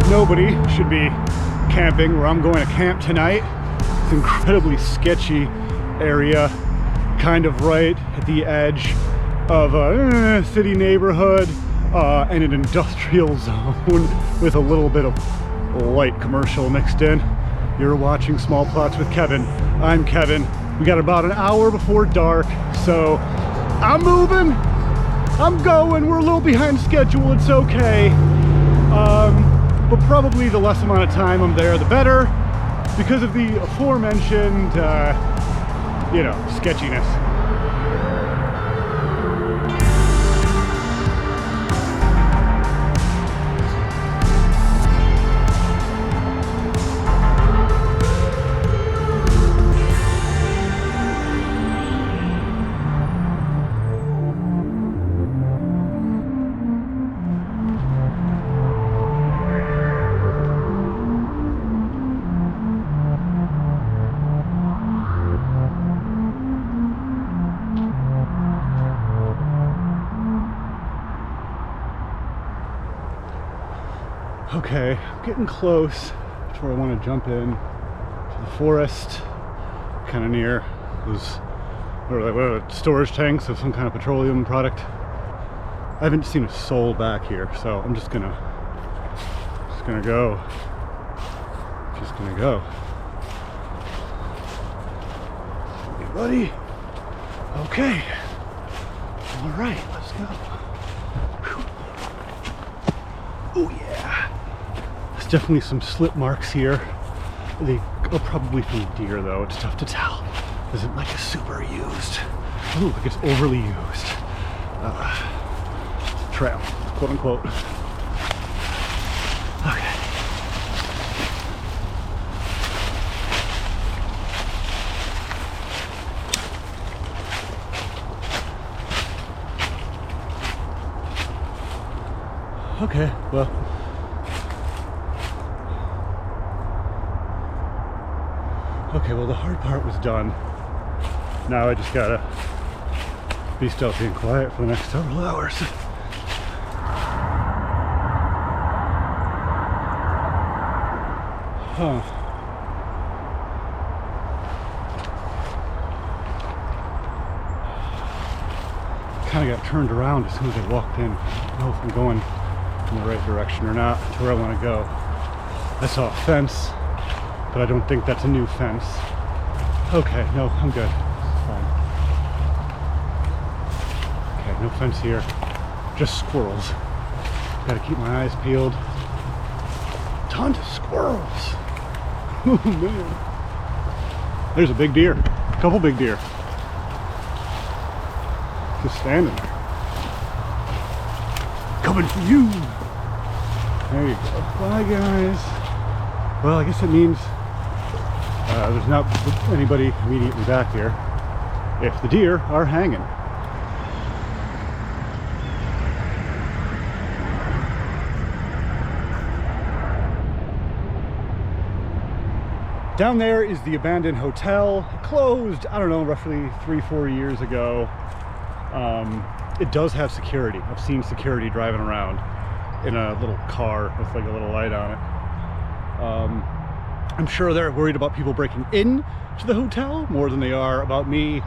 Nobody should be camping where I'm going to camp tonight. It's an incredibly sketchy area, kind of right at the edge of a city neighborhood and an industrial zone with a little bit of light commercial mixed in. You're watching Small Plots with Kevin. I'm Kevin. We got about an hour before dark, so I'm moving, I'm going. We're a little behind schedule, it's okay. But probably the less amount of time I'm there, the better, because of the aforementioned, you know, sketchiness. Okay, I'm getting close to where I want to jump in to the forest, kind of near those storage tanks of some kind of petroleum product. I haven't seen a soul back here, so I'm just gonna go. Hey, buddy. Okay. All right, let's go. Oh yeah. There's definitely some slip marks here. They are probably from deer though, it's tough to tell. Is it like a super used? Ooh, like it's overly used. Trail, quote unquote. Okay. Okay, well. Okay, well the hard part was done. Now I just gotta be stealthy and quiet for the next several hours. Huh. Kind of got turned around as soon as I walked in. I don't know if I'm going in the right direction or not to where I want to go. I saw a fence, but I don't think that's a new fence. Okay, no, I'm good. Fine. Okay, no fence here. Just squirrels. Gotta keep my eyes peeled. Tons of squirrels. Oh man. There's a big deer. A couple big deer. Just standing there. Coming for you. There you go. Bye guys. Well, I guess it means there's not anybody immediately back here if the deer are hanging. Down there is the abandoned hotel. It closed, I don't know, roughly 3-4 years ago. It does have security. I've seen security driving around in a little car with like a little light on it. I'm sure they're worried about people breaking in to the hotel more than they are about me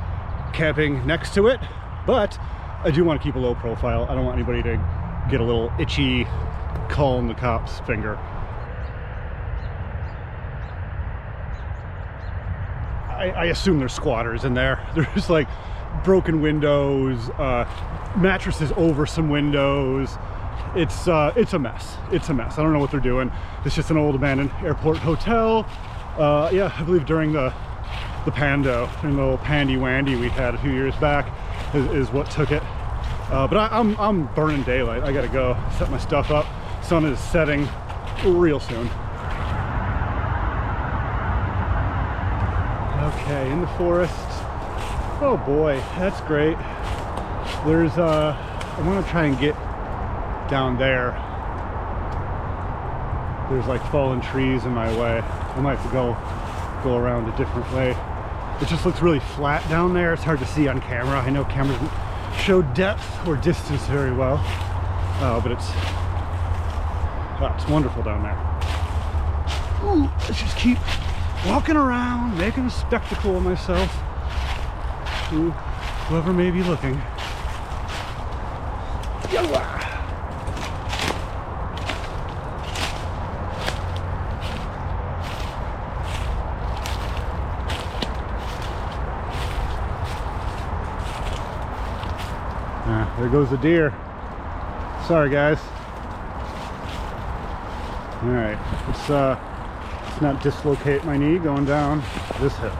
camping next to it. But I do want to keep a low profile. I don't want anybody to get a little itchy calling the cops finger. I assume there's squatters in there. There's like broken windows, mattresses over some windows. It's a mess. It's a mess. I don't know what they're doing. It's just an old abandoned airport hotel. Yeah, I believe during the Pando, and the little pandy wandy we had a few years back is what took it. But I'm burning daylight. I gotta go set my stuff up. Sun is setting real soon. Okay, in the forest. Oh boy, that's great. There's I'm gonna try and get down there. There's like fallen trees in my way. I might have to go around a different way. It just looks really flat down there. It's hard to see on camera. I know cameras don't show depth or distance very well, but it's wonderful down there. Ooh, let's just keep walking around, making a spectacle of myself to whoever may be looking. There goes the deer. Sorry guys. All right, let's not dislocate my knee going down this hill.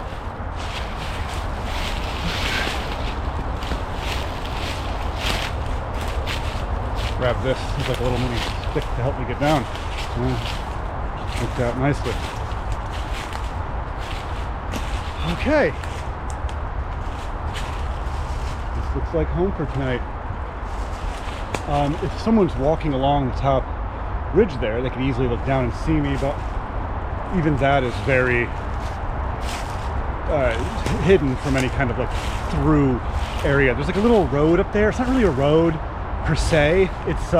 Grab this. It's like a little mini stick to help me get down. Worked out nicely. Okay. This looks like home for tonight. If someone's walking along the top ridge there, they could easily look down and see me, but even that is very hidden from any kind of like through area. There's like a little road up there. It's not really a road per se. It's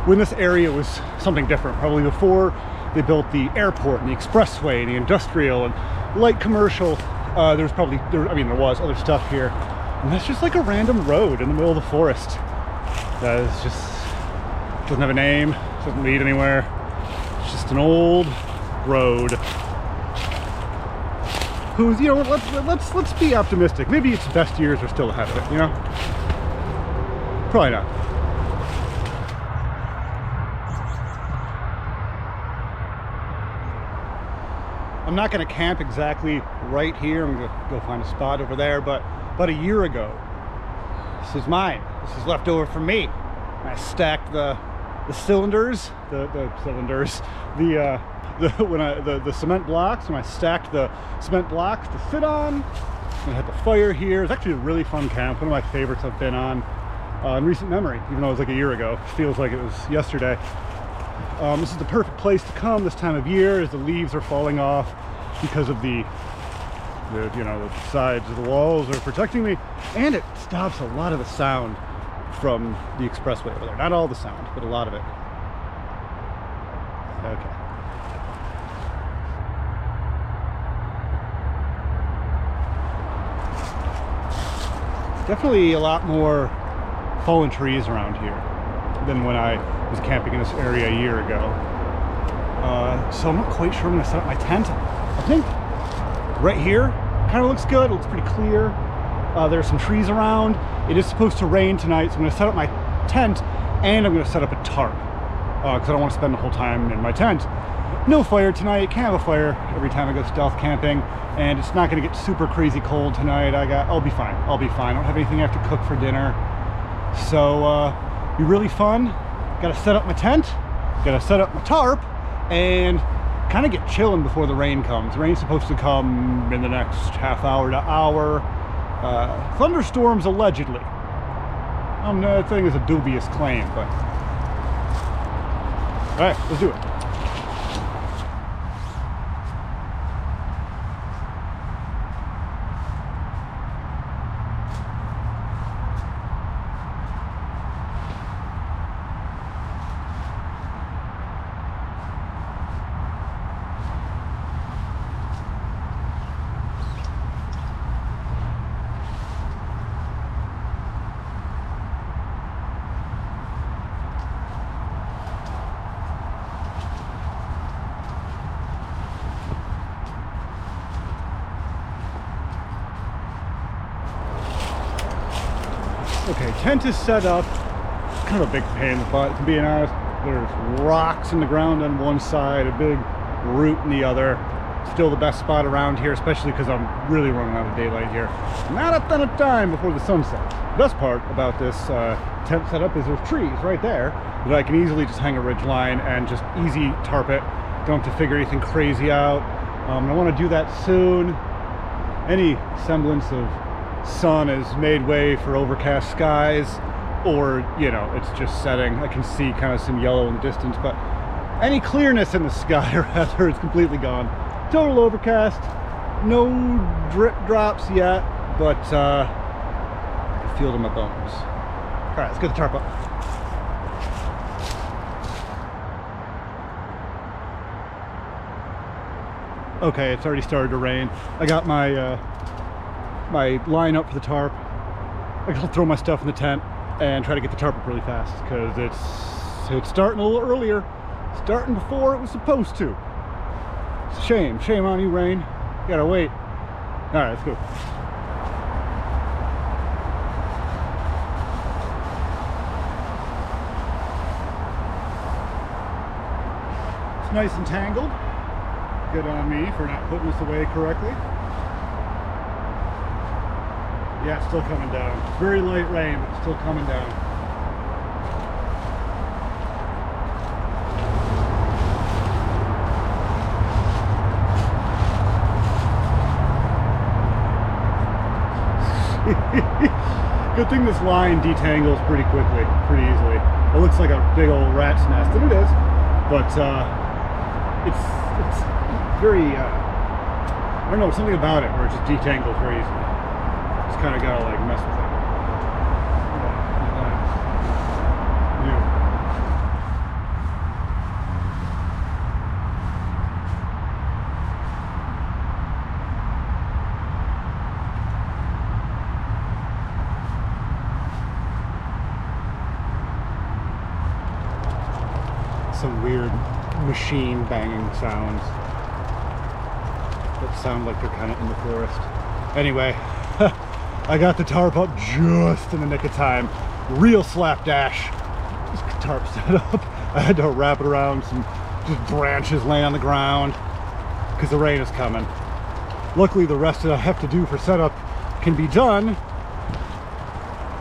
when this area was something different, probably before they built the airport and the expressway and the industrial and light commercial. There was other stuff here, and that's just like a random road in the middle of the forest. That is just doesn't have a name, doesn't lead anywhere. It's just an old road. Who's, you know, let's be optimistic. Maybe its best years are still ahead of it, you know? Probably not. I'm not going to camp exactly right here. I'm going to go find a spot over there, but about a year ago, this is mine. This is left over from me. I stacked the cylinders, the cement blocks, and I stacked the cement blocks to sit on. I had the fire here. It's actually a really fun camp. One of my favorites I've been on in recent memory, even though it was like a year ago. It feels like it was yesterday. This is the perfect place to come this time of year as the leaves are falling off because of the sides of the walls are protecting me, and it stops a lot of the sound from the expressway over there. Not all the sound, but a lot of it. Okay. Definitely a lot more fallen trees around here than when I was camping in this area a year ago. So I'm not quite sure I'm going to set up my tent. I think right here kind of looks good. It looks pretty clear. There's some trees around. It is supposed to rain tonight, so I'm going to set up my tent, and I'm going to set up a tarp because I don't want to spend the whole time in my tent. No fire tonight. Can't have a fire every time I go stealth camping, and it's not going to get super crazy cold tonight. I'll be fine. I'll be fine. I don't have anything I have to cook for dinner, so be really fun. Got to set up my tent. Got to set up my tarp, and kind of get chilling before the rain comes. The rain's supposed to come in the next half hour to hour. Thunderstorms allegedly. That thing is a dubious claim, but all right, let's do it. Okay, tent is set up. It's kind of a big pain in the butt, to be honest. There's rocks in the ground on one side, a big root in the other. still the best spot around here, especially because I'm really running out of daylight here. Not a ton of time before the sun sets. The best part about this tent setup is there's trees right there that I can easily just hang a ridge line and just easy tarp it. Don't have to figure anything crazy out. I want to do that soon. Any semblance of sun has made way for overcast skies, or, you know, it's just setting. I can see kind of some yellow in the distance, but any clearness in the sky, rather, is completely gone. Total overcast, no drip drops yet, but I can feel it in my bones. All right, let's get the tarp up. Okay, it's already started to rain. I got my my line up for the tarp. I gotta throw my stuff in the tent and try to get the tarp up really fast because it's starting a little earlier, starting before it was supposed to. It's a shame on you, rain. You gotta wait. All right, let's go. It's nice and tangled. Good on me for not putting this away correctly. Yeah, it's still coming down. It's very light rain, but it's still coming down. Good thing this line detangles pretty quickly, pretty easily. It looks like a big old rat's nest, and it is, but it's very, I don't know, something about it where it just detangles very easily. Just kind of gotta like mess with it. Some weird machine banging sounds that sound like they're kind of in the forest. Anyway, I got the tarp up just in the nick of time. Real slapdash. This tarp set up. I had to wrap it around some just branches laying on the ground because the rain is coming. Luckily, the rest that I have to do for setup can be done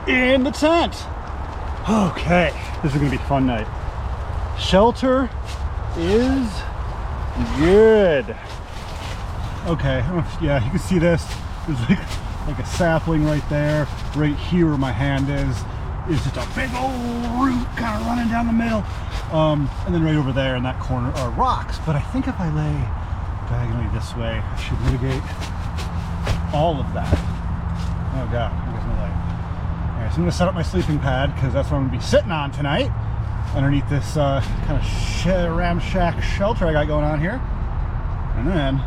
in the tent. Okay, this is gonna be a fun night. Shelter is good. Okay, yeah, you can see this. There's like a sapling right there. Right here where my hand is just a big old root kind of running down the middle. And then right over there in that corner are rocks. But I think if I lay diagonally this way, I should mitigate all of that. Oh God, there's no light. All right, so I'm gonna set up my sleeping pad because that's what I'm gonna be sitting on tonight, underneath this kind of ramshack shelter I got going on here. And then,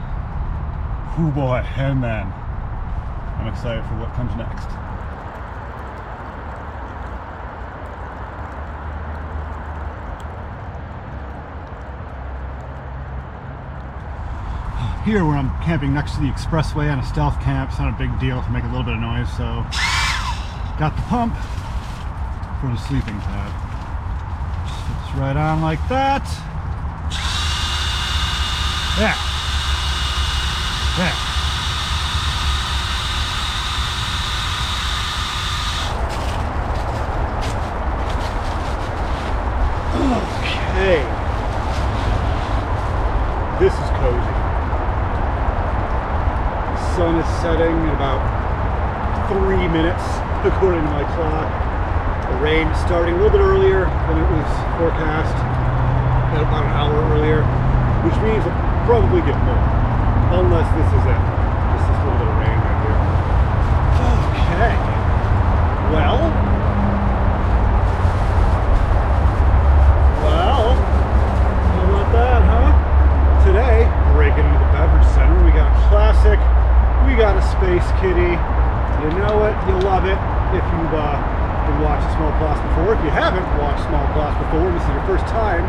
oh boy, and then I'm excited for what comes next. Here where I'm camping next to the expressway on a stealth camp, it's not a big deal to make a little bit of noise, so got the pump for the sleeping pad. Just fits right on like that. Yeah. Yeah. Okay. This is cozy. The sun is setting in about 3 minutes, according to my clock. The rain is starting a little bit earlier than it was forecast, about an hour earlier, which means it'll probably get more, unless this is it. Just this little bit of rain right here. Okay. Well, how about that, huh? Today, breaking into the beverage center, we got a classic, we got a Space Kitty. You know it, you'll love it if you've been watching Small Class before. If you haven't watched Small Class before, this is your first time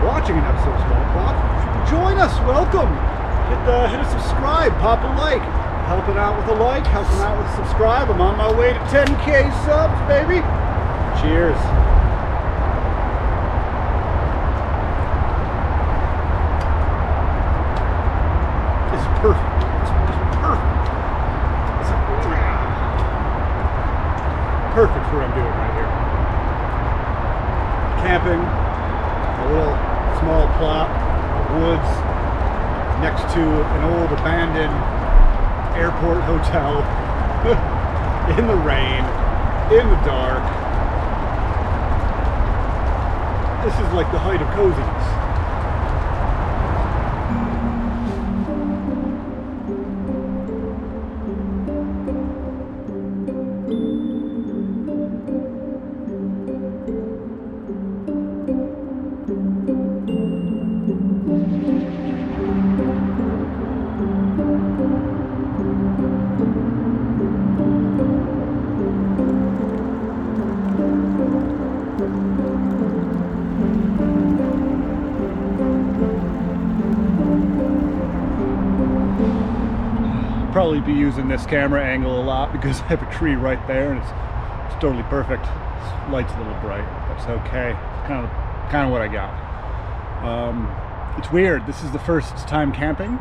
watching an episode of Small Class, join us, welcome. Hit a subscribe, pop a like. Helping out with a like, helping out with a subscribe. I'm on my way to 10K subs, baby. Cheers. perfect. It's perfect. Perfect for what I'm doing right here. Camping, a little small plot of woods next to an old abandoned airport hotel in the rain, in the dark. This is like the height of coziness. Probably be using this camera angle a lot because I have a tree right there and it's totally perfect. This light's a little bright. That's okay. It's kind of what I got. It's weird. This is the first time camping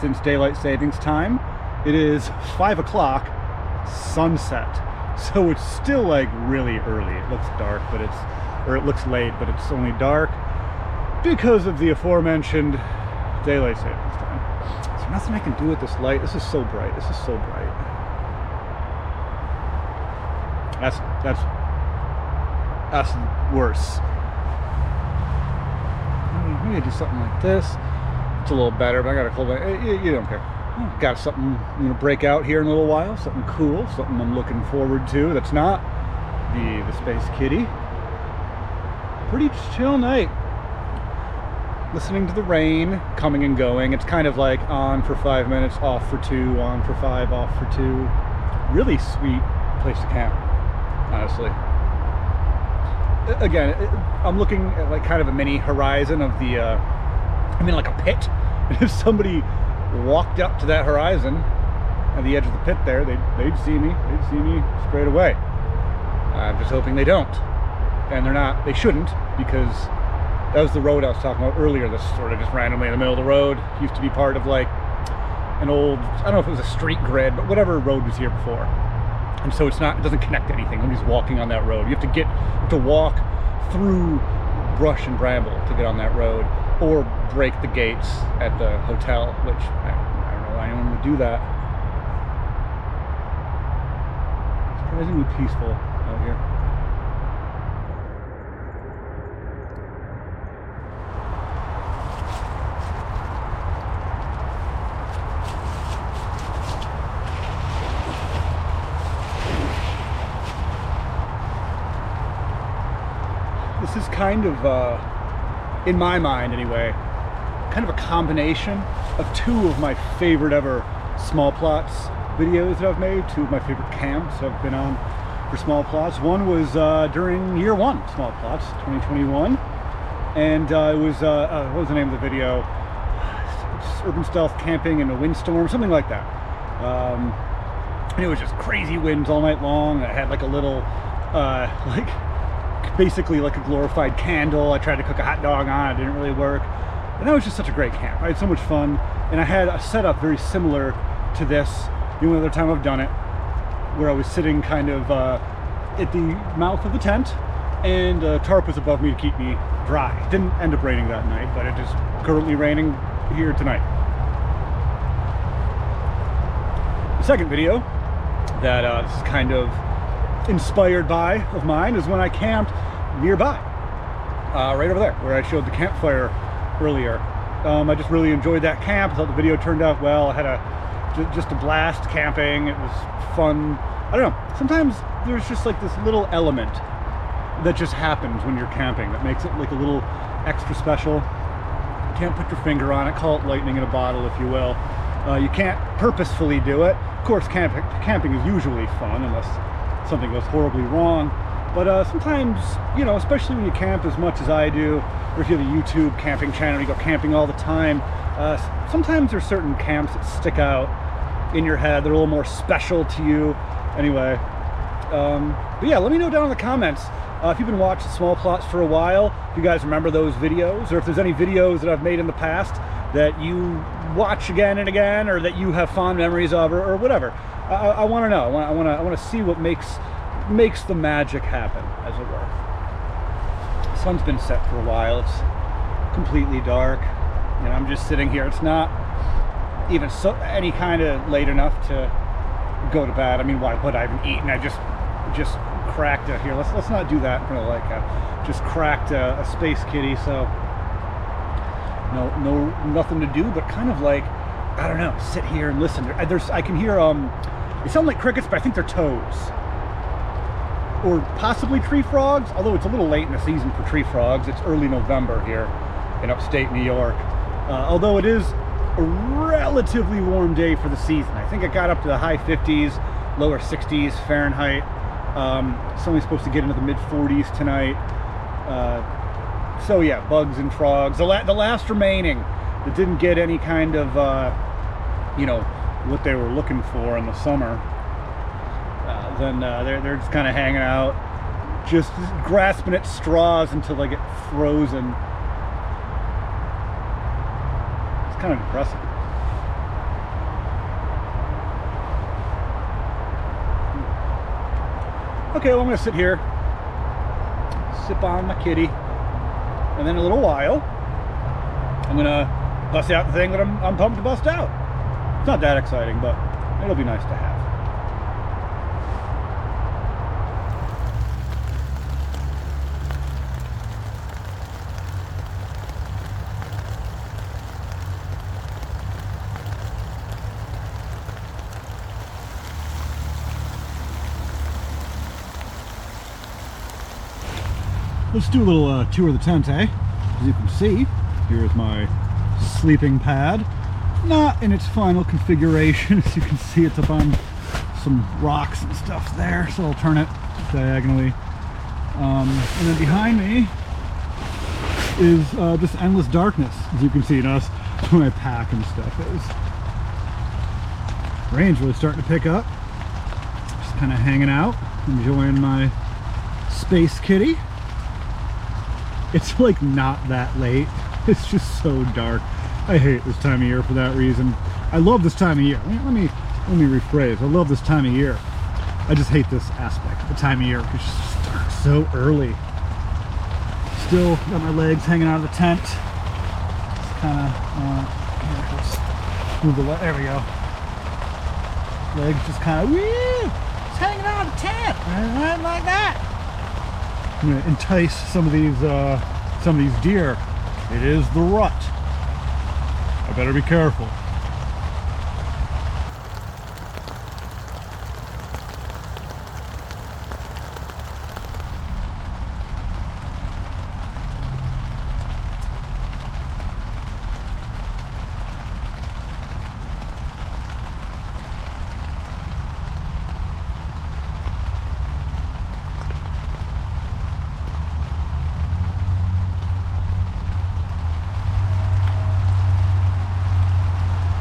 since daylight savings time. It is 5 o'clock, sunset, so it's still like really early. It looks dark, but it looks late, but it's only dark because of the aforementioned daylight savings time. There's nothing I can do with this light. This is so bright. This is so bright. That's worse. Maybe do something like this. It's a little better, but I gotta hold it. You don't care. Got something I'm gonna break out here in a little while. Something cool. Something I'm looking forward to. That's not the Space Kitty. Pretty chill night. Listening to the rain coming and going. It's kind of like on for 5 minutes, off for 2, on for 5, off for 2. Really sweet place to camp, honestly. Again, I'm looking at like kind of a mini horizon of the, like a pit. And if somebody walked up to that horizon at the edge of the pit there, they'd see me. They'd see me straight away. I'm just hoping they don't. And they shouldn't, because that was the road I was talking about earlier. This sort of just randomly in the middle of the road. Used to be part of like an old, I don't know if it was a street grid, but whatever road was here before. And so it doesn't connect to anything. Nobody's walking on that road. You have to walk through brush and bramble to get on that road, or break the gates at the hotel, which I don't know why anyone would do that. Surprisingly peaceful out here. This is kind of, in my mind anyway, kind of a combination of 2 of my favorite ever small plots videos that I've made, 2 of my favorite camps I've been on for small plots. One was during year 1 small plots, 2021, and it was, what was the name of the video? It's urban stealth camping in a windstorm, something like that. And it was just crazy winds all night long. I had like a little, basically like a glorified candle. I tried to cook a hot dog on it, didn't really work. And that was just such a great camp. I had so much fun, and I had a setup very similar to this the only other time I've done it, where I was sitting kind of at the mouth of the tent, and a tarp was above me to keep me dry. It didn't end up raining that night, but it is currently raining here tonight. The second video that this is kind of inspired by of mine is when I camped nearby, right over there where I showed the campfire earlier. I just really enjoyed that camp. I thought the video turned out well. I had just a blast camping. It was fun. I don't know, sometimes there's just like this little element that just happens when you're camping that makes it like a little extra special. Can't put your finger on it, call it lightning in a bottle if you will. You can't purposefully do it. Of course camping is usually fun unless something goes horribly wrong, but sometimes, you know, especially when you camp as much as I do, or if you have a YouTube camping channel, you go camping all the time, sometimes there's certain camps that stick out in your head. They're a little more special to you. Anyway, but yeah, let me know down in the comments if you've been watching small plots for a while, if you guys remember those videos, or if there's any videos that I've made in the past that you watch again and again, or that you have fond memories of, or whatever. I want to know. I want to see what makes the magic happen, as it were. The sun's been set for a while. It's completely dark, and I'm just sitting here. It's not even any kind of late enough to go to bed. I mean, why would I even eat? And I just cracked here. Let's not do that in front of the light cap. Just cracked a space kitty. So nothing to do, but kind of like, I don't know, sit here and listen. I can hear they sound like crickets, but I think they're toads, or possibly tree frogs, although it's a little late in the season for tree frogs. It's early November here in upstate New York, although it is a relatively warm day for the season. I think it got up to the high 50s, lower 60s Fahrenheit. It's only supposed to get into the mid 40s tonight. So yeah, bugs and frogs, the last remaining that didn't get any kind of what they were looking for in the summer, then they're just kind of hanging out, just grasping at straws until they get frozen. It's kind of impressive. Okay, well, I'm gonna sit here, sip on my kitty, and then in a little while I'm gonna bust out the thing that I'm pumped to bust out. It's not that exciting, but it'll be nice to have. Let's do a little tour of the tent, eh? As you can see, here's my sleeping pad. Not in its final configuration. As you can see, it's up on some rocks and stuff there, so I'll turn it diagonally. And then behind me is this endless darkness. As you can see, that's where my pack and stuff is. Rain's really starting to pick up. Just kind of hanging out, enjoying my space kitty. It's like not that late. It's just so dark. I hate this time of year for that reason. I love this time of year. Let me rephrase. I love this time of year. I just hate this aspect of the time of year because it just starts so early. Still got my legs hanging out of the tent. Just kind of let's move the leg. There we go. Legs just kind of just hanging out of the tent. Right like that. I'm gonna entice some of these deer. It is the rut. I better be careful.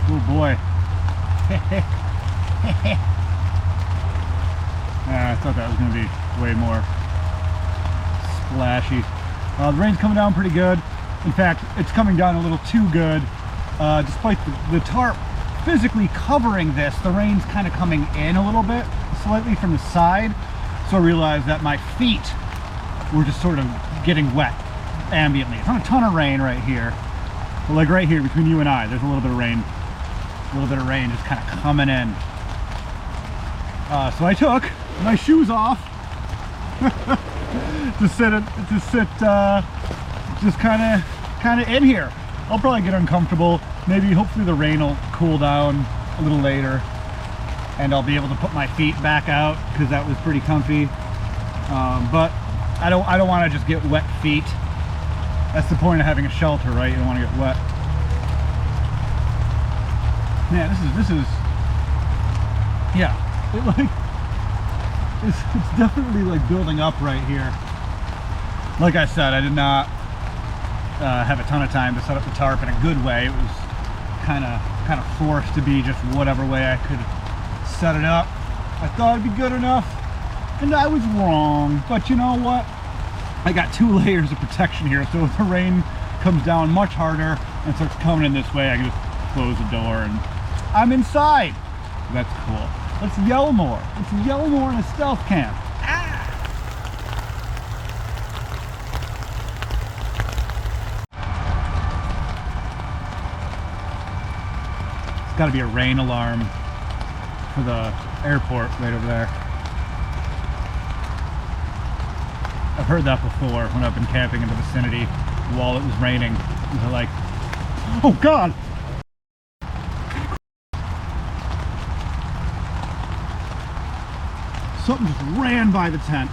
Oh boy. I thought that was going to be way more splashy. The rain's coming down pretty good. In fact, it's coming down a little too good. Despite the tarp physically covering this, the rain's kind of coming in a little bit, slightly from the side. So I realized that my feet were just sort of getting wet ambiently. It's not a ton of rain right here, but like right here between you and I, there's a little bit of rain. A little bit of rain just kind of coming in. So I took my shoes off to sit just kind of in here. I'll probably get uncomfortable. Maybe hopefully the rain will cool down a little later, and I'll be able to put my feet back out because that was pretty comfy. But I don't want to just get wet feet. That's the point of having a shelter, right? You don't want to get wet. Man, this is yeah, it's definitely like building up right here. Like I said, I did not have a ton of time to set up the tarp in a good way. It was kind of forced to be just whatever way I could set it up. I thought it'd be good enough, and I was wrong. But you know what? I got 2 layers of protection here, so if the rain comes down much harder and starts coming in this way, I can just close the door and I'm inside. That's cool. Let's yell more. Let's yell more in a stealth camp. It's got to be a rain alarm for the airport right over there. I've heard that before when I've been camping in the vicinity while it was raining. They're like, oh God! Something just ran by the tent.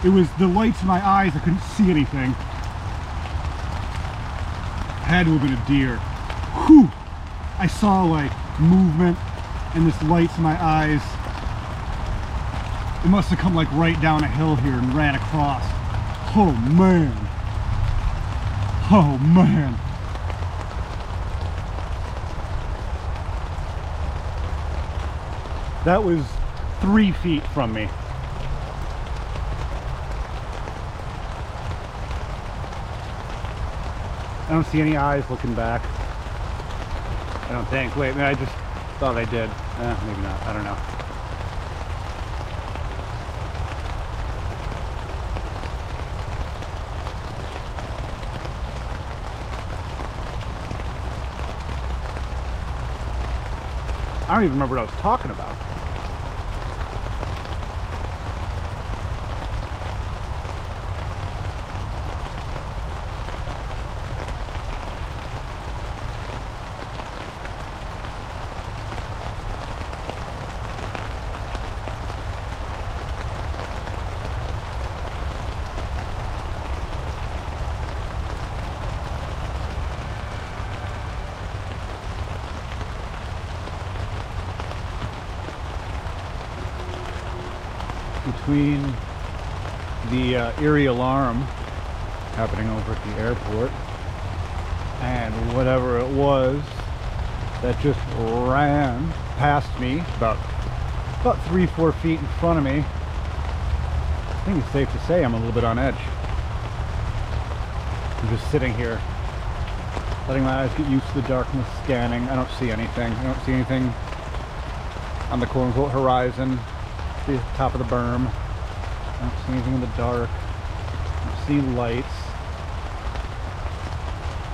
It was the lights in my eyes, I couldn't see anything. Had to have been a deer. Whew! I saw like movement and this lights in my eyes. It must have come like right down a hill here and ran across. Oh man. Oh man. That was 3 feet from me. I don't see any eyes looking back. I don't think. Wait, I just thought I did. Maybe not. I don't know. I don't even remember what I was talking about. Between the eerie alarm happening over at the airport and whatever it was that just ran past me about 3-4 feet in front of me, I think it's safe to say I'm a little bit on edge. I'm just sitting here letting my eyes get used to the darkness, scanning. I don't see anything. I don't see anything on the quote-unquote horizon. The top of the berm. I don't see anything in the dark. I don't see lights.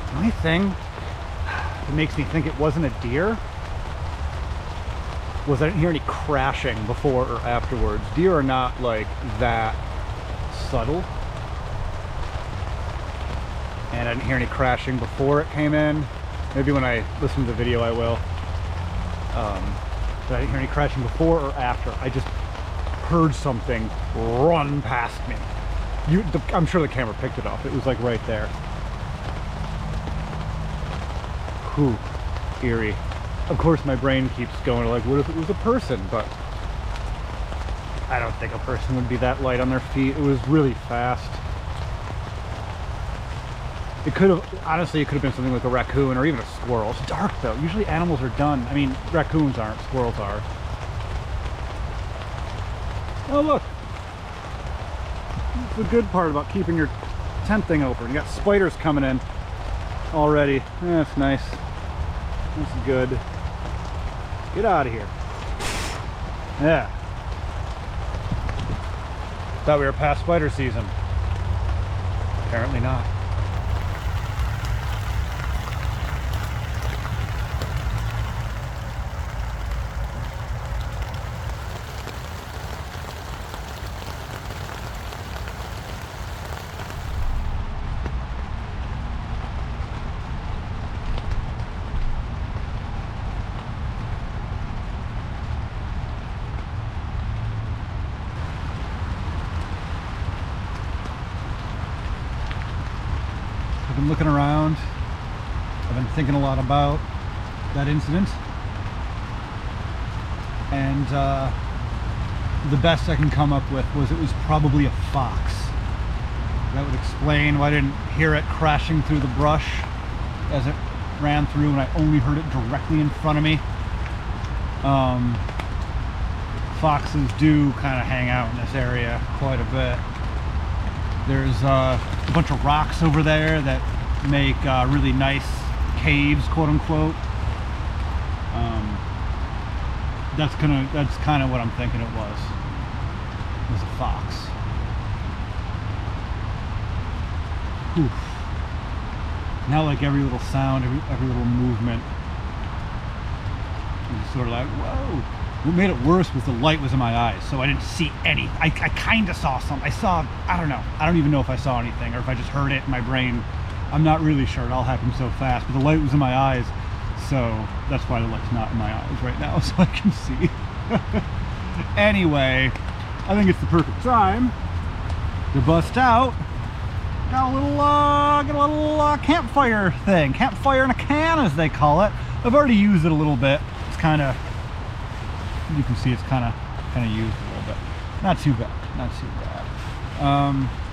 The only thing that makes me think it wasn't a deer was I didn't hear any crashing before or afterwards. Deer are not like that subtle. And I didn't hear any crashing before it came in. Maybe when I listen to the video I will. But I didn't hear any crashing before or after. I just heard something run past me. I'm sure the camera picked it up. It was like right there. Whew, eerie. Of course my brain keeps going like, what if it was a person? But I don't think a person would be that light on their feet. It was really fast. It could have, honestly, it could have been something like a raccoon or even a squirrel. It's dark though. Usually animals are done. I mean, raccoons aren't, squirrels are. Oh look, that's the good part about keeping your tent thing open. You got spiders coming in already. That's nice. That's good. Get out of here. Yeah. Thought we were past spider season. Apparently not. I've been looking around. I've been thinking a lot about that incident. And the best I can come up with was it was probably a fox. That would explain why I didn't hear it crashing through the brush as it ran through, and I only heard it directly in front of me. Foxes do kind of hang out in this area quite a bit. There's a bunch of rocks over there that make really nice caves, quote unquote. That's kind of what I'm thinking it was a fox. Oof. Now like every little sound, every little movement, it was sort of like, whoa. What made it worse was the light was in my eyes, so I didn't see any. I kind of saw something. I saw, I don't know. I don't even know if I saw anything or if I just heard it in my brain. I'm not really sure. It all happened so fast, but the light was in my eyes, so that's why the light's not in my eyes right now, so I can see. Anyway, I think it's the perfect time to bust out. Got a little campfire thing. Campfire in a can, as they call it. I've already used it a little bit. It's kind of, you can see it's kind of used a little bit. Not too bad, not too bad.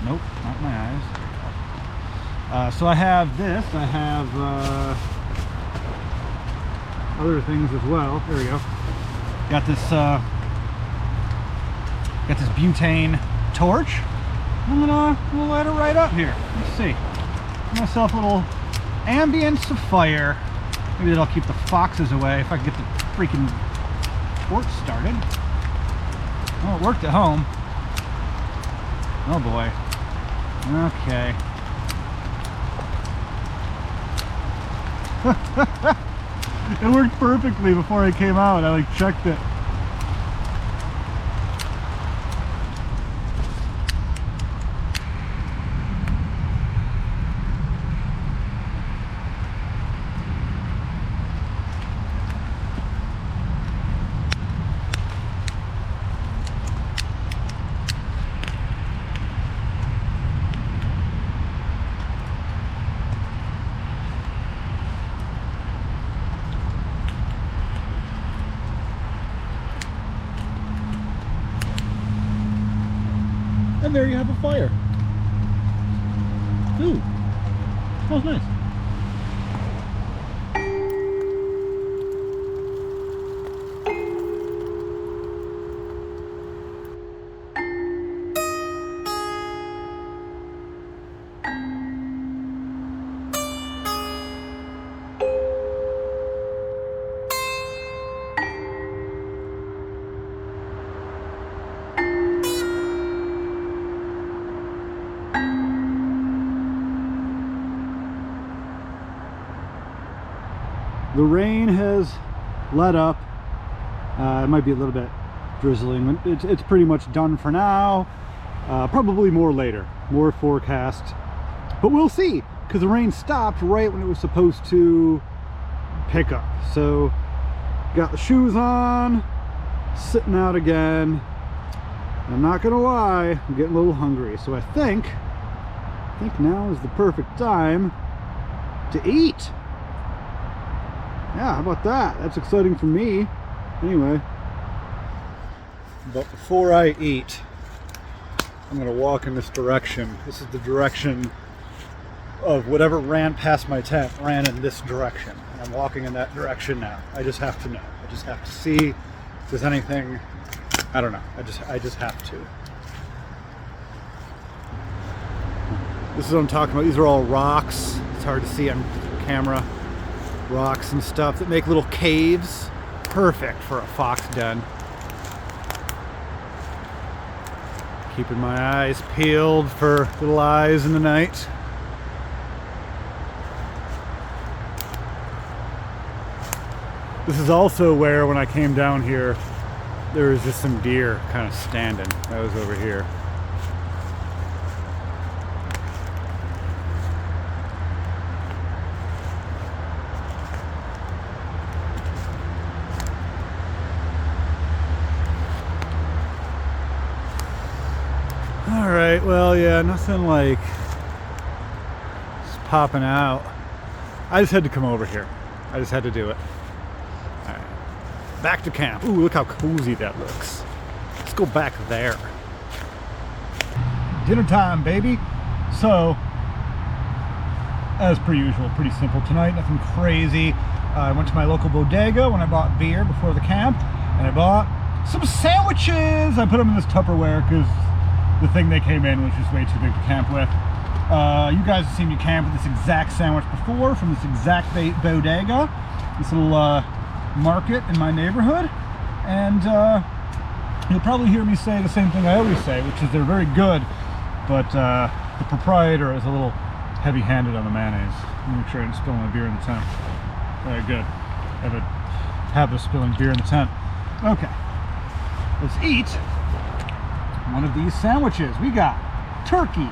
Nope, not in my eyes. So I have this. I have other things as well. There we go. Got this butane torch. I'm gonna light it right up here. Let's see. Give myself a little ambience of fire. Maybe that'll keep the foxes away if I can get the freaking torch started. Oh, it worked at home. Oh boy. Okay. It worked perfectly before I came out. I like checked it. And there you have a fire. Ooh, smells nice. The rain has let up. It might be a little bit drizzling. It's pretty much done for now. Probably more later, more forecast. But we'll see, because the rain stopped right when it was supposed to pick up. So, got the shoes on, sitting out again. And I'm not gonna lie, I'm getting a little hungry. So I think now is the perfect time to eat. Yeah, how about that? That's exciting for me. Anyway, but before I eat, I'm gonna walk in this direction. This is the direction of whatever ran past my tent, ran in this direction. And I'm walking in that direction now. I just have to know. I just have to see if there's anything, I don't know. I just have to. This is what I'm talking about. These are all rocks. It's hard to see on camera. Rocks and stuff that make little caves. Perfect for a fox den. Keeping my eyes peeled for little eyes in the night. This is also where, when I came down here, there was just some deer kind of standing. That was over here. Alright, well, yeah, nothing like just popping out. I just had to come over here. I just had to do it. Alright, back to camp. Ooh, look how cozy that looks. Let's go back there. Dinner time, baby. So, as per usual, pretty simple tonight, nothing crazy. I went to my local bodega when I bought beer before the camp, and I bought some sandwiches. I put them in this Tupperware because the thing they came in was just way too big to camp with. You guys have seen me camp with this exact sandwich before from this exact bodega, this little market in my neighborhood, and you'll probably hear me say the same thing I always say, which is they're very good, but the proprietor is a little heavy-handed on the mayonnaise. Let me make sure I didn't spill my beer in the tent. Very good. I have a habit of spilling beer in the tent. Okay, let's eat one of these sandwiches. We got turkey,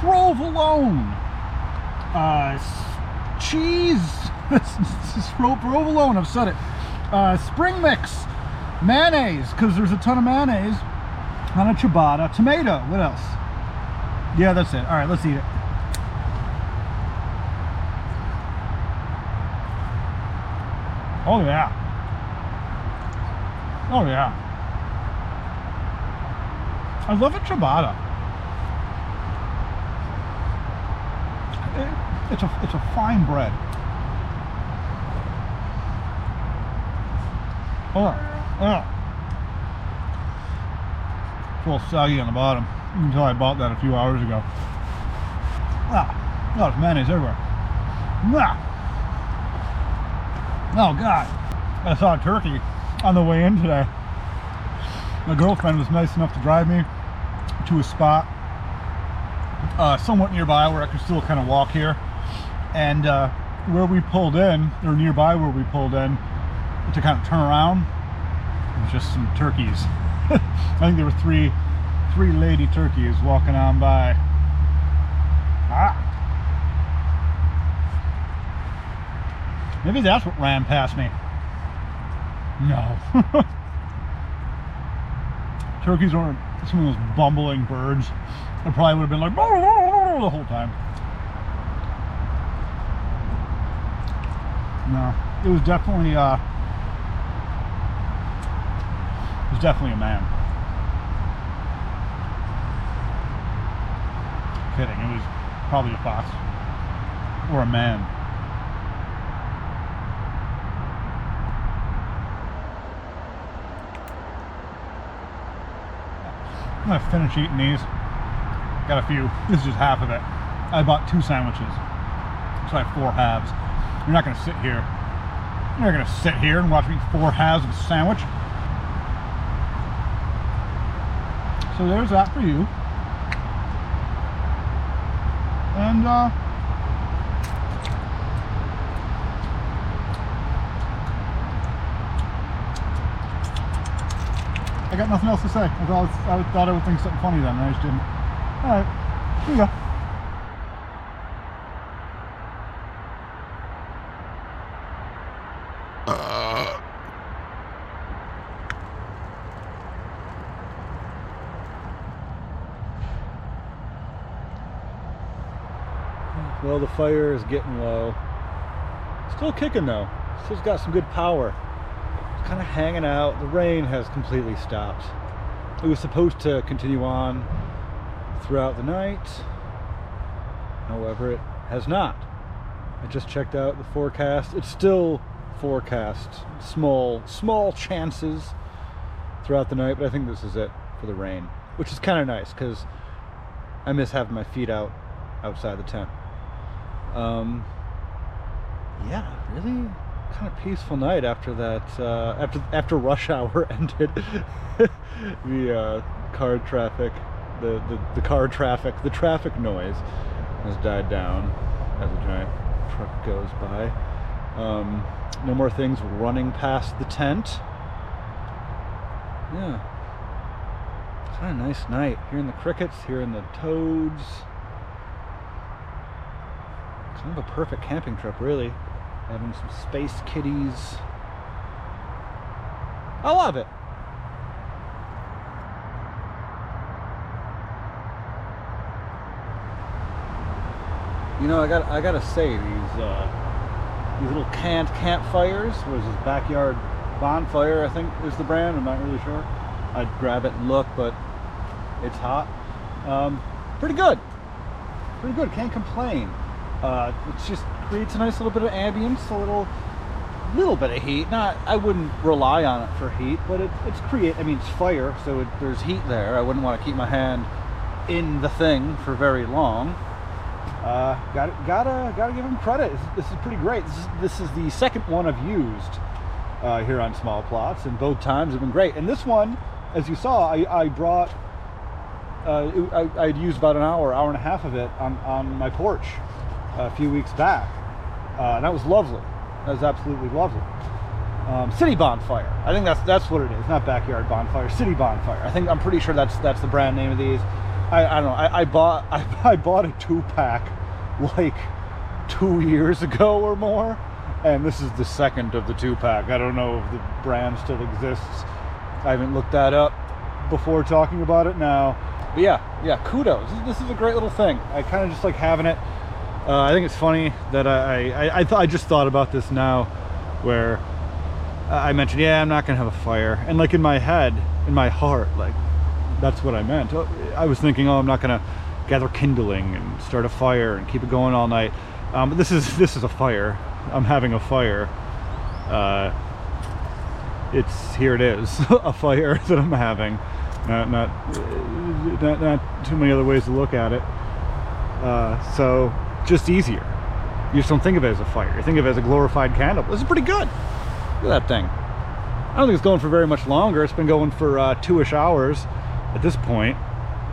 provolone, cheese, provolone, I've said it, spring mix, mayonnaise, because there's a ton of mayonnaise, on a ciabatta, tomato, what else? Yeah, that's it. All right, let's eat it. Oh yeah. Oh yeah. I love a ciabatta. It's a fine bread. It's a little soggy on the bottom. You can tell I bought that a few hours ago. There's mayonnaise everywhere. Oh God, I saw a turkey on the way in today. My girlfriend was nice enough to drive me to a spot somewhat nearby where I could still kind of walk here. And where we pulled in, or nearby where we pulled in, to kind of turn around, it was just some turkeys. I think there were three lady turkeys walking on by. Maybe that's what ran past me. No. Turkeys aren't some of those bumbling birds. I probably would have been like the whole time. No, it was definitely a man. Kidding, it was probably a fox or a man. I'm gonna finish eating these. Got a few. This is just half of it. I bought 2 sandwiches, so I have 4 halves. You're not gonna sit here. You're not gonna sit here and watch me eat 4 halves of a sandwich. So there's that for you. And I got nothing else to say. I thought I would think something funny then, and I just didn't. Alright, here you go. Well, the fire is getting low. Still kicking though. Still's got some good power. It's kind of hanging out. The rain has completely stopped. It was supposed to continue on throughout the night. However, it has not. I just checked out the forecast. It's still forecast. Small chances throughout the night, but I think this is it for the rain, which is kind of nice because I miss having my feet outside the tent. Yeah, really kind of peaceful night after that. After rush hour ended, the car traffic, the traffic noise has died down as a giant truck goes by. No more things running past the tent. Yeah, kind of nice night. Hearing the crickets, hearing the toads. Kind of a perfect camping trip, really. Having some space kitties. I love it. You know, I gotta say, these little canned campfires, what is this, Backyard Bonfire, I think is the brand, I'm not really sure. I'd grab it and look, but it's hot. Pretty good, can't complain. It just creates a nice little bit of ambience, a little bit of heat. I wouldn't rely on it for heat, but it's fire, so there's heat there. I wouldn't want to keep my hand in the thing for very long. Gotta give him credit. This is pretty great. This is the second one I've used here on Small Plots, and both times have been great. And this one, as you saw, I brought. I'd used about an hour and a half of it on my porch a few weeks back. And that was lovely. That was absolutely lovely. City bonfire. I think that's what it is. Not backyard bonfire. City bonfire. I'm pretty sure that's the brand name of these. I don't know. I bought a 2-pack like 2 years ago or more, and this is the second of the 2-pack. I don't know if the brand still exists. I haven't looked that up before talking about it now. But yeah, kudos. This is a great little thing. I kind of just like having it. I think it's funny that I just thought about this now, where I mentioned, yeah, I'm not gonna have a fire, and like in my head, in my heart, like that's what I meant. I was thinking, oh, I'm not gonna gather kindling and start a fire and keep it going all night. But this is a fire. I'm having a fire. Here it is, a fire that I'm having. Not too many other ways to look at it. So just easier. You just don't think of it as a fire. You think of it as a glorified candle. This is pretty good. Look at that thing. I don't think it's going for very much longer. It's been going for 2-ish hours at this point.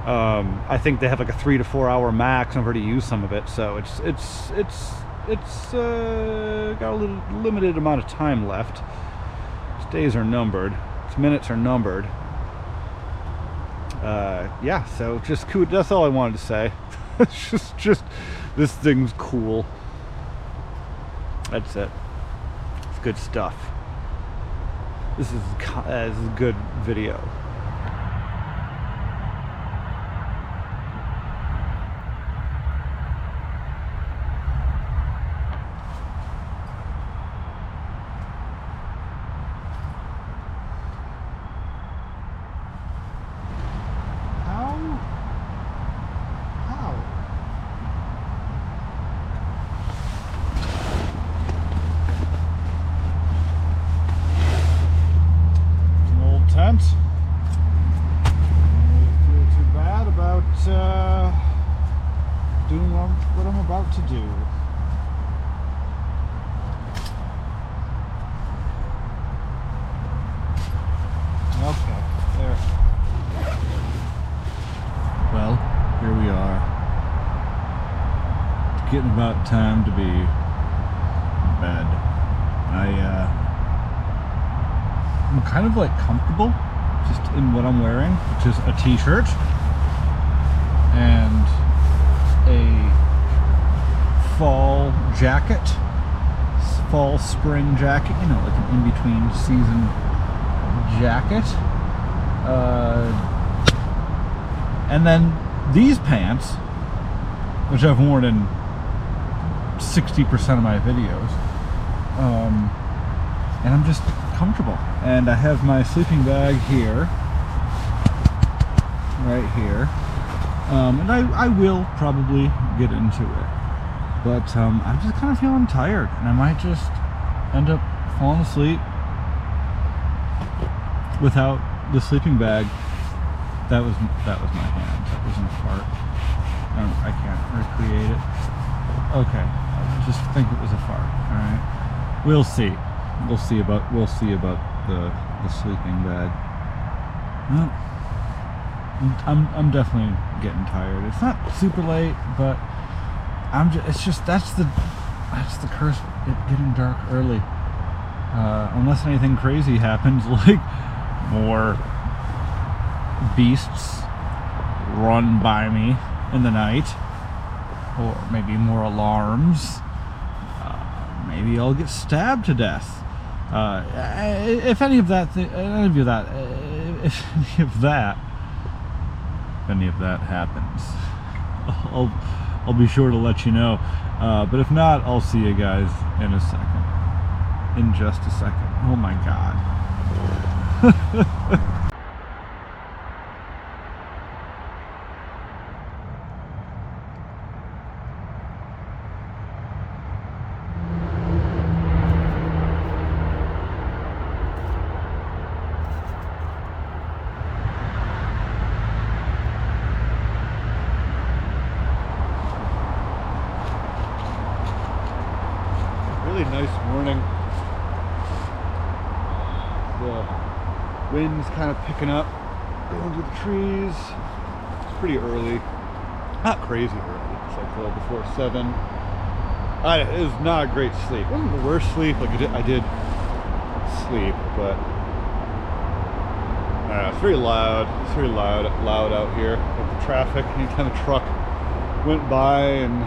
I think they have like a 3 to 4 hour max. I've already used some of it, so it's got a little limited amount of time left. Its days are numbered. Its minutes are numbered. Yeah, so just cool. That's all I wanted to say. It's just this thing's cool. That's it. It's good stuff. This is a good video. Tent. I don't feel too bad about doing what I'm about to do. Okay, there. Well, here we are. It's getting about time to be in bed. I'm kind of like comfortable just in what I'm wearing, which is a t-shirt and a fall jacket, fall spring jacket, you know, like an in-between season jacket. And then these pants, which I've worn in 60% of my videos, and I'm just comfortable. And I have my sleeping bag here, right here, and I will probably get into it, but I'm just kind of feeling tired, and I might just end up falling asleep without the sleeping bag. That was my hand. That wasn't a fart. I can't recreate it. Okay, I just think it was a fart. All right, we'll see. We'll see about the sleeping bag. Well, I'm definitely getting tired. It's not super late, but that's the curse of it getting dark early. Unless anything crazy happens, like more beasts run by me in the night, or maybe more alarms. Maybe I'll get stabbed to death. If any of that happens, I'll be sure to let you know. But if not, I'll see you guys in a second. In just a second. Oh my God. Wind's kind of picking up, going through the trees. It's pretty early, not crazy early. It's like a little before 7. It was not a great sleep. It wasn't the worst sleep. Like I did sleep, but it's very loud. It's very loud out here. With the traffic, anytime a truck went by and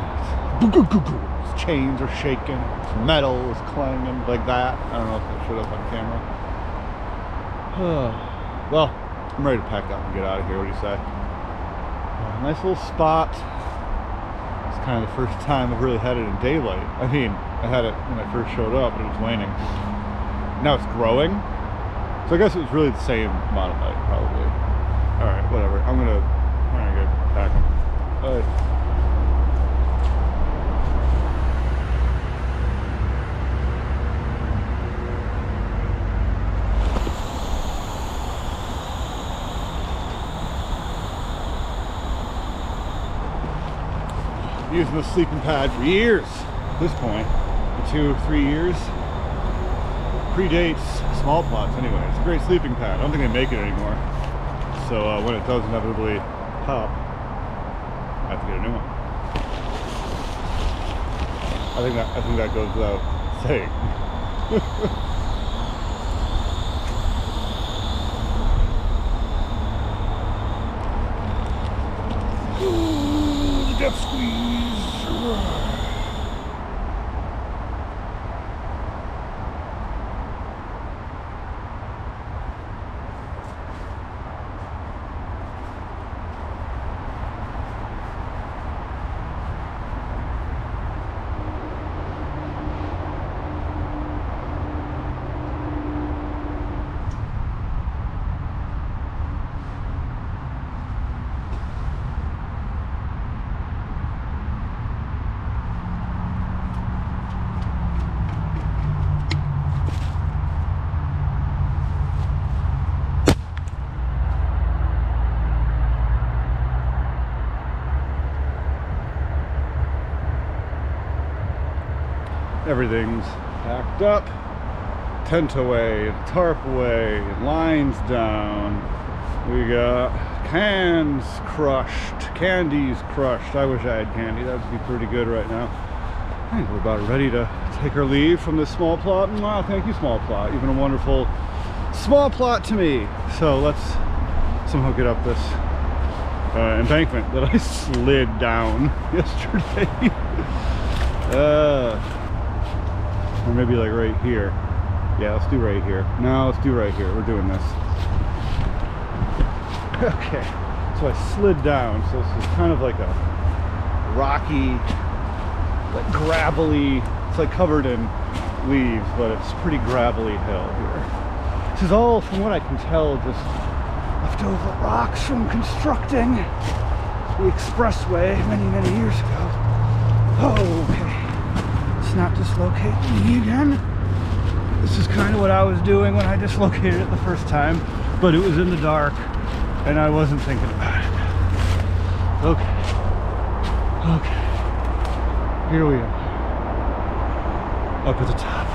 its chains are shaking, its metal is clanging like that. I don't know if that showed up on camera. Well, I'm ready to pack up and get out of here. What do you say? Nice little spot. It's kind of the first time I've really had it in daylight. I mean, I had it when I first showed up, but it was waning. Now it's growing. So I guess it was really the same amount of light, probably. All right, whatever. I'm gonna go pack them. All right. Using the sleeping pad for years at this point, 2-3 years. Predates small plots anyway. It's a great sleeping pad. I don't think they make it anymore. So when it does inevitably pop, I have to get a new one. I think that goes without saying. Ooh, the death squeeze. Everything's packed up, tent away, tarp away, lines down. We got cans crushed, candies crushed. I wish I had candy. That would be pretty good right now. I think we're about ready to take our leave from this small plot. And wow, thank you, small plot. You've been a wonderful small plot to me. So let's somehow get up this embankment that I slid down yesterday. Or maybe like right here. Yeah, let's do right here. No, let's do right here. We're doing this. Okay, so I slid down. So this is kind of like a rocky, like gravelly, it's like covered in leaves, but it's pretty gravelly hill here. This is all, from what I can tell, just leftover rocks from constructing the expressway many years ago. Oh, okay. Not dislocate me again. This is kind of what I was doing when I dislocated it the first time, but it was in the dark and I wasn't thinking about it. Okay, here we are, up at the top.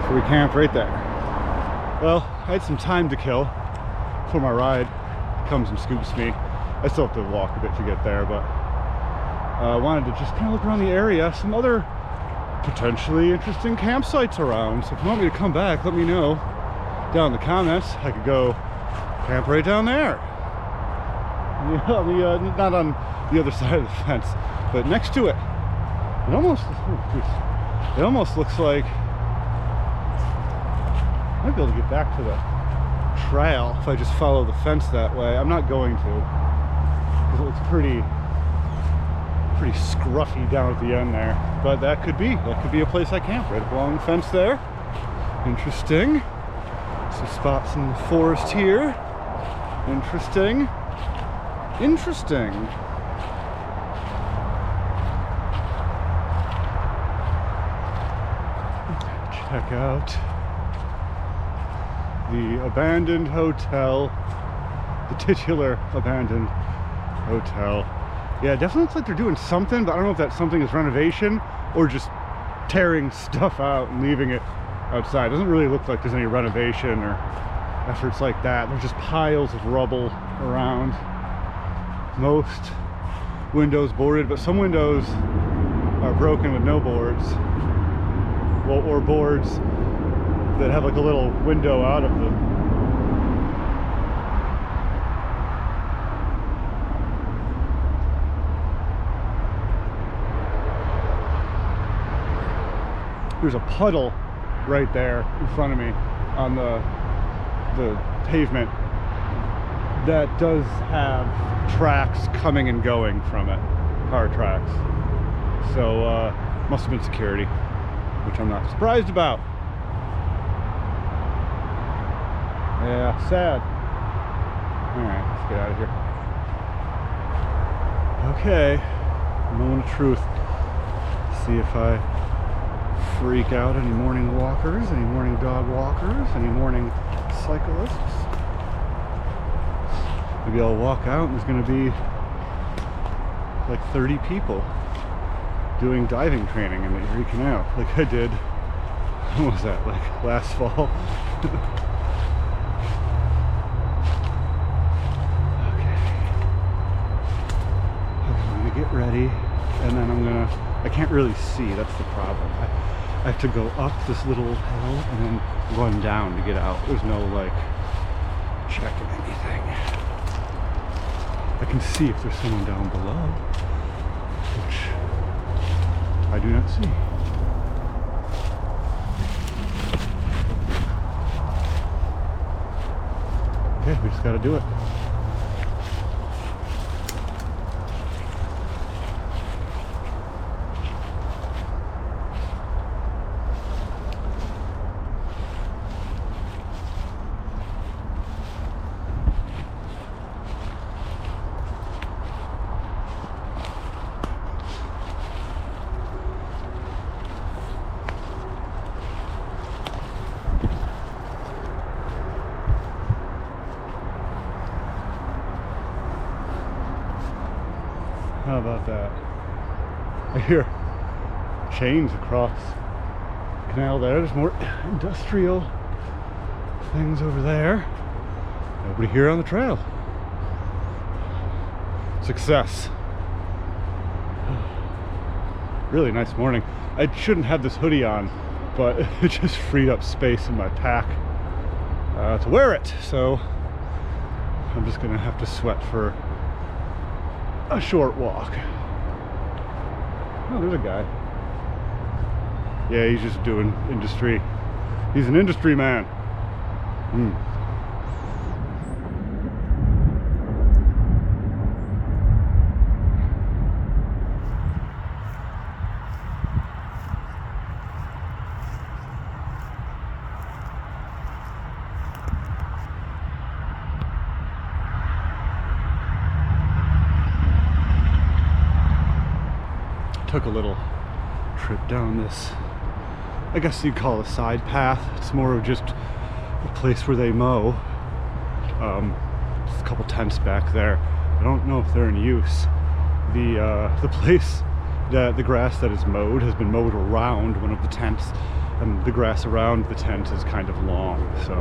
So we camped right there. Well, I had some time to kill for my ride. Comes and scoops me. I still have to walk a bit to get there, but I wanted to just kind of look around the area. Some other potentially interesting campsites around. So if you want me to come back, let me know down in the comments. I could go camp right down there. Not on the other side of the fence, but next to it. It almost looks like I might be able to get back to the trail if I just follow the fence that way. I'm not going to, because it looks pretty scruffy down at the end there, but that could be a place I camp right along the fence there. Interesting. Some spots in the forest here. Interesting. Check out the abandoned hotel, the titular abandoned hotel. Yeah, it definitely looks like they're doing something, but I don't know if that something is renovation or just tearing stuff out and leaving it outside. It doesn't really look like there's any renovation or efforts like that. There's just piles of rubble around. Most windows boarded, but some windows are broken with no boards. Well, or boards that have like a little window out of them. There's a puddle right there in front of me on the pavement that does have tracks coming and going from it, car tracks. So must have been security, which I'm not surprised about. Yeah, sad. All right, let's get out of here. Okay, moment of truth. See if I freak out any morning walkers, any morning dog walkers, any morning cyclists. Maybe I'll walk out and there's going to be like 30 people doing diving training in the Erie Canal, like I did, what was that, like last fall? Okay, I'm going to get ready, and then I can't really see, that's the problem. I have to go up this little hill and then run down to get out. There's no like checking anything. I can see if there's someone down below, which I do not see. Okay, we just gotta do it. How about that? I hear chains across the canal there. There's more industrial things over there. Nobody here on the trail. Success. Really nice morning. I shouldn't have this hoodie on, but it just freed up space in my pack to wear it. So I'm just gonna have to sweat for a short walk. Oh, there's a guy. Yeah, he's just doing industry. He's an industry man. Took a little trip down this, I guess you'd call it a side path. It's more of just a place where they mow. Just a couple tents back there. I don't know if they're in use. The place that the grass that is mowed has been mowed around one of the tents, and the grass around the tent is kind of long. So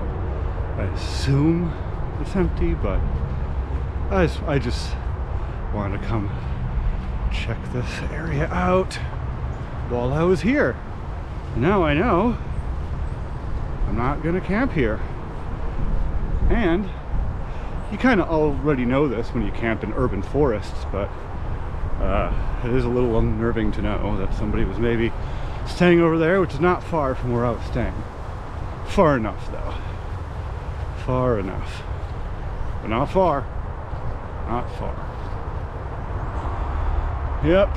I assume it's empty, but I just wanted to come check this area out while I was here. Now I know I'm not gonna camp here. And you kind of already know this when you camp in urban forests, but it is a little unnerving to know that somebody was maybe staying over there, which is not far from where I was staying. Far enough though. Far enough. But not far. Not far. Yep,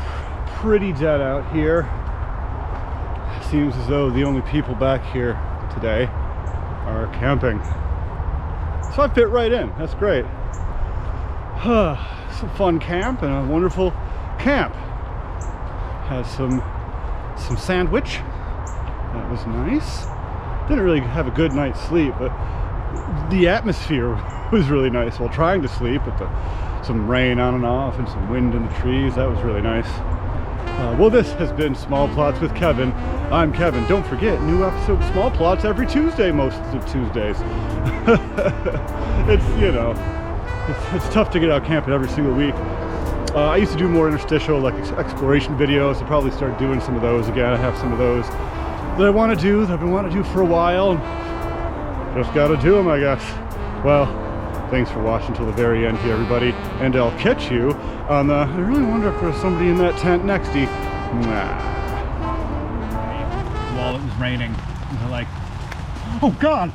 pretty dead out here. Seems as though the only people back here today are camping. So I fit right in, that's great. It's a fun camp and a wonderful camp. Had some sandwich, that was nice. Didn't really have a good night's sleep, but the atmosphere was really nice while trying to sleep, but some rain on and off and some wind in the trees. That was really nice. Well, this has been Small Plots with Kevin. I'm Kevin. Don't forget, new episode of Small Plots every Tuesday, most of Tuesdays. It's, you know, it's tough to get out camping every single week. I used to do more interstitial, like exploration videos. I'll probably start doing some of those again. I have some of those that I want to do, that I've been wanting to do for a while. Just got to do them, I guess. Well, thanks for watching till the very end here, everybody. And I'll catch you on the... I really wonder if there's somebody in that tent next to you. Nah. While it was raining, like, oh God!